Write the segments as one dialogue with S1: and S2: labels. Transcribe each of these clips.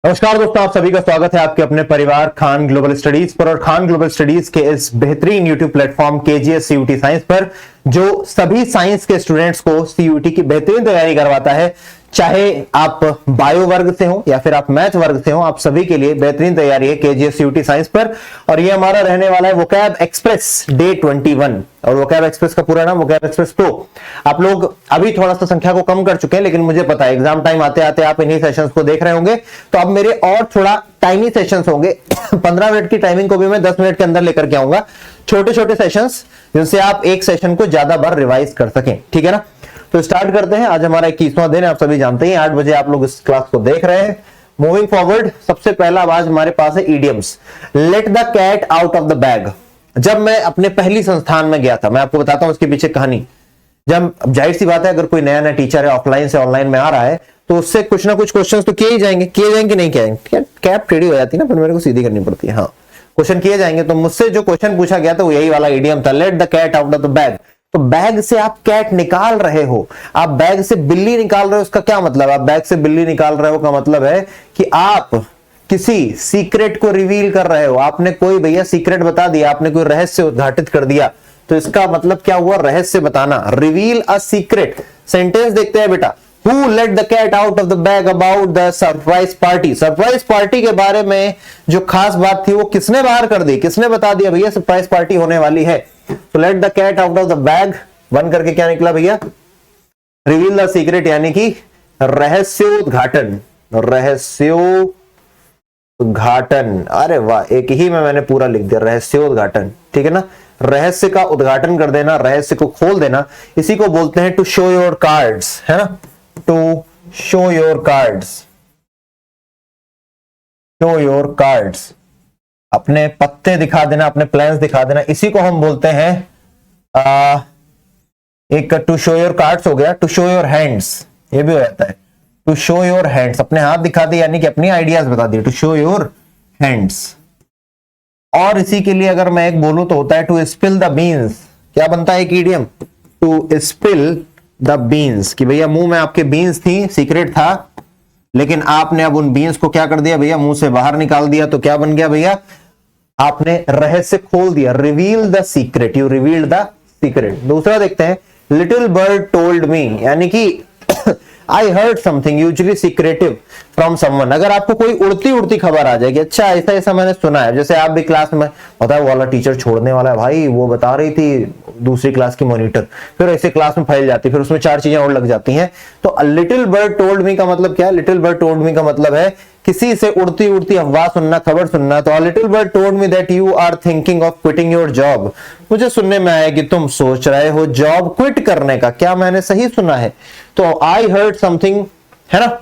S1: नमस्कार दोस्तों, आप सभी का स्वागत है आपके अपने परिवार खान ग्लोबल स्टडीज पर और खान ग्लोबल स्टडीज के इस बेहतरीन YouTube platform KGS CUT science पर, जो सभी साइंस के स्टूडेंट्स को सीयूटी की बेहतरीन तैयारी करवाता है। चाहे आप बायो वर्ग से हो या फिर आप मैथ वर्ग से हो, आप सभी के लिए बेहतरीन तैयारी है केजीएस सीयूटी साइंस पर। और ये हमारा रहने वाला है वोकैब एक्सप्रेस डे 21। और वोकैब एक्सप्रेस का पूरा नाम वोकैब एक्सप्रेस प्रो। आप लोग अभी थोड़ा सा संख्या को कम कर चुके हैं, लेकिन मुझे पता है एग्जाम टाइम आते आते आप इन्हीं सेशंस को देख रहे होंगे। तो अब मेरे और थोड़ा टाइमी सेशंस होंगे 15 मिनट की टाइमिंग को भी मैं 10 मिनट के अंदर लेकर के आऊंगा। छोटे छोटे सेशंस जिनसे आप एक सेशन को ज्यादा बार रिवाइज कर सकें, ठीक है ना। तो स्टार्ट करते हैं। आज हमारा 21वां दिन है, आप सभी जानते हैं 8 बजे आप लोग इस क्लास को देख रहे हैं। मूविंग फॉरवर्ड, सबसे पहला आवाज हमारे पास है idioms. Let the cat out of the bag. जब मैं अपने पहली संस्थान में गया था, मैं आपको बताता हूं उसके पीछे कहानी। जब जाहिर सी बात है, अगर कोई नया नया टीचर है ऑफलाइन से ऑनलाइन में आ रहा है, तो उससे कुछ ना कुछ क्वेश्चंस तो किए जाएंगे नहीं किए जाएंगे। कैप टेढ़ी हो जाती है ना, फिर मेरे को सीधी करनी पड़ती है। हाँ, क्वेश्चन किए जाएंगे। तो मुझसे जो क्वेश्चन पूछा गया था वो यही वाला इडियम था, let the cat out of the bag. तो बैग से आप कैट निकाल रहे हो, आप बैग से बिल्ली निकाल रहे हो, उसका क्या मतलब? आप बैग से बिल्ली निकाल रहे हो का मतलब है कि आप किसी सीक्रेट को रिवील कर रहे हो। आपने कोई भैया सीक्रेट बता दिया, आपने कोई रहस्य उद्घाटित कर दिया, तो इसका मतलब क्या हुआ? रहस्य बताना, रिवील अ सीक्रेट। सेंटेंस देखते हैं बेटा। Who let the cat out of the bag about the surprise party? Surprise party के बारे में जो खास बात थी वो किसने बाहर कर दी? किसने बता दिया भैया सरप्राइज पार्टी होने वाली है? तो let the cat out of the bag बन करके क्या निकला भैया? रिवील द सीक्रेट, यानी कि रहस्योद्घाटन। रहस्योद्घाटन, अरे वाह, एक ही में मैंने पूरा लिख दिया, रहस्योद्घाटन। ठीक है ना, रहस्य का उद्घाटन कर देना, रहस्य को खोल देना, इसी को बोलते हैं टू शो योर कार्ड्स, है ना। To show your cards, show your cards, अपने पत्ते दिखा देना, अपने प्लान्स दिखा देना, इसी को हम बोलते हैं एक टू शो योर कार्ड्स हो गया। टू शो योर हैंड्स, ये भी हो जाता है टू शो योर हैंड्स, अपने हाथ दिखा दिए, यानी कि अपनी आइडियाज बता दिए, टू शो योर हैंड्स। और इसी के लिए अगर मैं एक बोलूं तो होता है टू स्पिल द बीन्स। क्या बनता है एक idiom? To spill the beans, कि भैया मुंह में आपके बीन्स थी, सीक्रेट था, लेकिन आपने अब उन बीन्स को क्या कर दिया भैया? मुंह से बाहर निकाल दिया। तो क्या बन गया भैया? आपने रहस्य खोल दिया, reveal the secret, you revealed the secret. दूसरा देखते हैं, लिटिल बर्ड टोल्ड मी, यानी कि I heard something usually secretive from someone. अगर आपको कोई उड़ती उड़ती खबर आ जाएगी, अच्छा ऐसा ऐसा मैंने सुना है, जैसे आप भी क्लास में पता है वो वाला टीचर छोड़ने वाला है भाई, वो बता रही थी दूसरी क्लास की मॉनिटर, फिर ऐसे क्लास में फैल जाती, फिर उसमें 4 चीजें और लग जाती हैं। तो लिटिल बर्ड टोल्ड मी का मतलब क्या है? लिटिल बर्ड टोल्ड मी का मतलब है किसी से उड़ती उड़ती अफवाह सुनना, खबर सुनना। तो little bird told me that you are thinking of quitting your job. मुझे सुनने में आया कि तुम सोच रहे हो जॉब क्विट करने का। क्या मैंने सही सुना है? तो आई हर्ड समथिंग, है ना,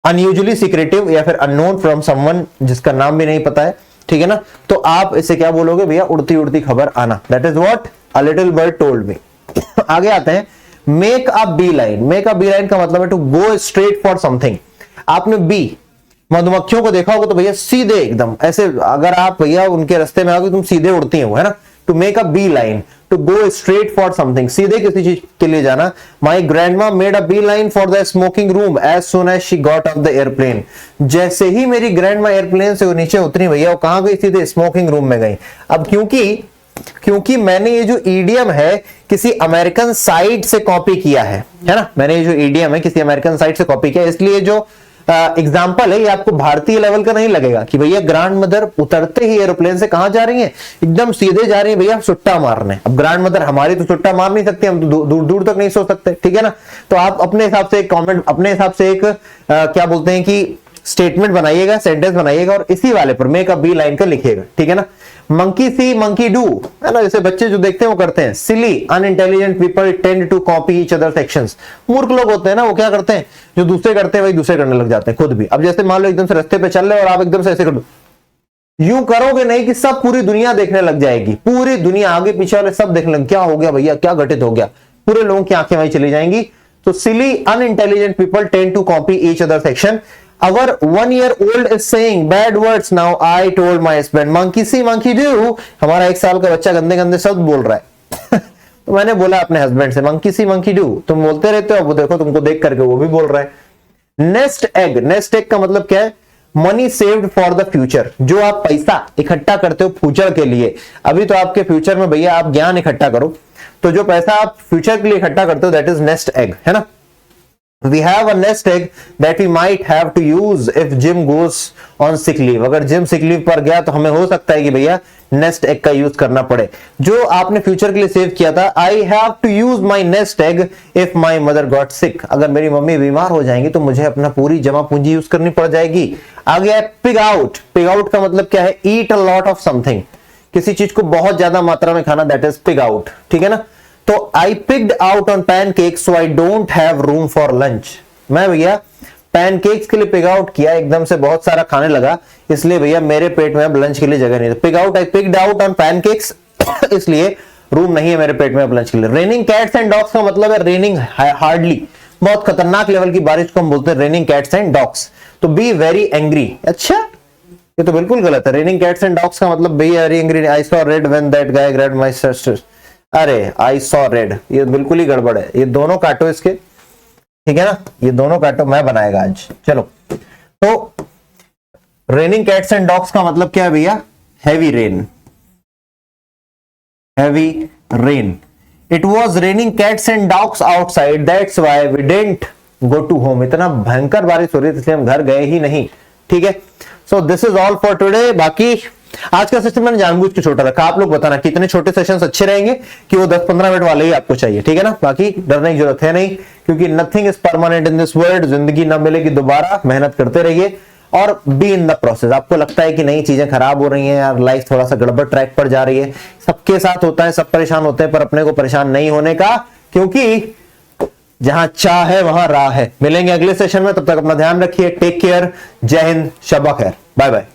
S1: अनयूजुअली सीक्रेटिव या फिर अननोन फ्रॉम समवन, जिसका नाम भी नहीं पता है। ठीक है ना, तो आप इसे क्या बोलोगे भैया? उड़ती उड़ती खबर आना। That is what a little bird told me. आगे आते हैं, make a bee line. Make a bee line का मतलब है to go straight for something. आपने बी मधुमक्खियों को देखा होगा तो भैया सीधे एकदम ऐसे, अगर आप भैया उनके रास्ते में आओगे तुम सीधे उड़ती हो, है ना। To make a bee line, to go straight for something, सीधे किसी चीज के लिए जाना। My grandma made a bee line for the smoking room as soon as she got off the aeroplane. जैसे ही मेरी ग्रैंडमा एयरप्लेन से नीचे उतरी भैया, वो कहां गई? सीधे स्मोकिंग रूम में गई। अब क्योंकि मैंने ये जो ईडियम है किसी अमेरिकन साइट से कॉपी किया है ना, मैंने ये जो ईडियम है किसी अमेरिकन साइट से कॉपी किया, इसलिए जो एग्जाम्पल है ये आपको भारतीय लेवल का नहीं लगेगा कि भैया ग्रैंड मदर उतरते ही एरोप्लेन से कहां जा रही है? एकदम सीधे जा रही है भैया सुट्टा मारने। अब ग्रैंड मदर हमारी तो सुट्टा मार नहीं सकती, हम तो दूर दूर तक नहीं सोच सकते। ठीक है ना, तो आप अपने हिसाब से एक कमेंट, अपने हिसाब से एक क्या बोलते हैं कि स्टेटमेंट बनाइएगा, सेंटेंस बनाइएगा और इसी वाले पर मेक अ बी लाइन का लिखिएगा। ठीक है ना, मंकी सी मंकी डू, है ना, जैसे बच्चे जो देखते हैं वो करते हैं। Silly unintelligent people tend to copy each other's actions. मूर्ख लोग होते हैं ना, वो क्या करते हैं? जो दूसरे करते हैं वही दूसरे करने लग जाते हैं खुद भी। अब जैसे मान लो एकदम से रास्ते पे चल रहे और आप एकदम से ऐसे कर दो, यूं करोगे नहीं कि सब पूरी दुनिया देखने लग जाएगी, पूरी दुनिया आगे पीछे वाले सब देखने लग, क्या हो गया भैया, क्या घटित हो गया, पूरे लोगों की आंखें वहीं चली जाएंगी। तो silly unintelligent people tend to copy each other's action. Our 1-year-old is saying bad words now. I told my husband, monkey see, monkey do. हमारा 1 साल का बच्चा गंदे गंदे शब्द बोल रहा है तो मैंने बोला अपने हस्बैंड से, monkey see, monkey do. तुम बोलते रहते हो, अब देखो तुमको देख करके वो भी बोल रहा है। नेस्ट एग, नेस्ट एग का मतलब क्या है? Money saved for the future, जो आप पैसा इकट्ठा करते हो फ्यूचर के लिए, अभी तो आपके फ्यूचर में भैया आप ज्ञान इकट्ठा करो, तो जो पैसा आप फ्यूचर के लिए इकट्ठा करते हो दैट इज नेस्ट एग, है ना। We have a nest egg that we might have to use if Jim goes on sick leave. अगर जिम sick leave पर गया तो हमें हो सकता है कि भैया नेस्ट एग का यूज करना पड़े, जो आपने फ्यूचर के लिए सेव किया था। I have to use my nest egg if my mother got sick, अगर मेरी मम्मी बीमार हो जाएंगी तो मुझे अपना पूरी जमा पूंजी यूज करनी पड़ जाएगी। आ गया है पिग आउट। पिग आउट का मतलब क्या है? ईट अ लॉट ऑफ समथिंग, किसी चीज को बहुत ज्यादा मात्रा में खाना, दैट इज पिग आउट, ठीक है ना। तो I pigged out on pancakes so I don't have room for lunch, मैं भैया पैनकेक्स के लिए पिग आउट किया, एकदम से बहुत सारा खाने लगा, इसलिए भैया मेरे पेट में अब लंच के लिए जगह नहीं है। Pig out, I pigged out on pancakes, इसलिए रूम नहीं है मेरे पेट में अब लंच के लिए। रेनिंग कैट्स एंड डॉग्स का मतलब है रेनिंग हार्डली, बहुत खतरनाक लेवल की बारिश को हम बोलते हैं रेनिंग कैट्स एंड डॉग्स। तो बी वेरी एंग्री, अच्छा ये तो बिल्कुल गलत है। रेनिंग कैट्स एंड डॉग्स का मतलब be very angry. I saw red when that guy grabbed my sister, अरे आई सॉ रेड, ये बिल्कुल ही गड़बड़ है। ये दोनों काटो इसके, ठीक है ना, ये दोनों काटो, मैं बनाएगा आज। चलो, तो रेनिंग कैट्स एंड डॉग्स का मतलब क्या है भैया? Heavy rain, heavy rain. It was raining cats and dogs outside that's why we didn't go to home, इतना भयंकर बारिश हो रही थी इसलिए हम घर गए ही नहीं, ठीक है। So this is all for today. बाकी आज का सेशन मैंने जानबूझ के छोटा रखा, आप लोग बताना कितने छोटे सेशंस अच्छे रहेंगे कि वो 10-15 मिनट वाले ही आपको चाहिए, ठीक है ना। बाकी डरने की जरूरत है नहीं, क्योंकि nothing is permanent in this world, जिंदगी न मिलेगी दोबारा, मेहनत करते रहिए और बी इन द प्रोसेस। आपको लगता है कि नई चीजें खराब हो रही हैं यार, लाइफ थोड़ा सा गड़बड़ ट्रैक पर जा रही है, सबके साथ होता है, सब परेशान होते हैं, पर अपने को परेशान नहीं होने का, क्योंकि जहां चाह है वहां राह है। मिलेंगे अगले सेशन में, तब तक अपना ध्यान रखिए, टेक केयर, जय हिंद, शब्बा खैर, बाय बाय।